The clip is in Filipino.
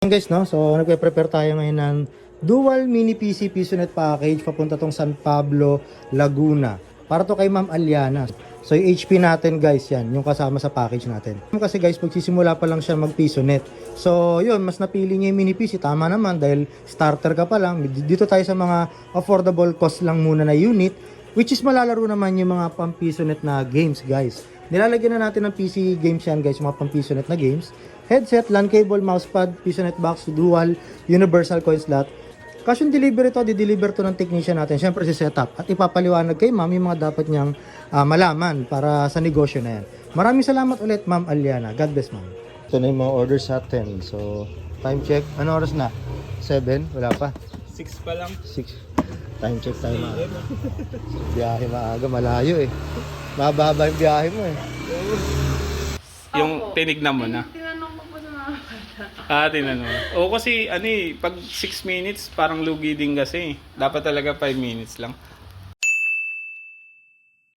Guys, no? So, nagpe-prepare tayo ngayon ng dual mini PC PisoNet package papunta tong San Pablo, Laguna. Para to kay Ma'am Aliana. So, yung HP natin guys, yan, yung kasama sa package natin. Kasi guys, magsisimula pa lang siya mag PisoNet. So, yun, mas napili niya yung mini PC. Tama naman dahil starter ka pa lang. Dito tayo sa mga affordable cost lang muna na unit, which is malalaro naman yung mga pang PisoNet na games guys. Nilalagyan na natin ng PC games yan guys, mga pang PisoNet na games. Headset, LAN cable, mousepad, PisoNet box, dual, universal coin slot. Cash on delivery to, di-deliver to ng technician natin. Siyempre si setup. At ipapaliwanag kay ma'am yung mga dapat niyang malaman para sa negosyo na yan. Maraming salamat ulit Ma'am Aliana. God bless ma'am. Ito na yung mga orders natin. So, time check. Ano oras na? 7? Wala pa. 6 pa lang. 6. Time check tayo maaga. Biyahe maaga, malayo eh. Mahaba yung biyahe mo eh. Yung tinignan mo na. Tinanong ko po sa mga bata. Tinanong. O kasi pag 6 minutes parang lugi din kasi. Dapat talaga 5 minutes lang.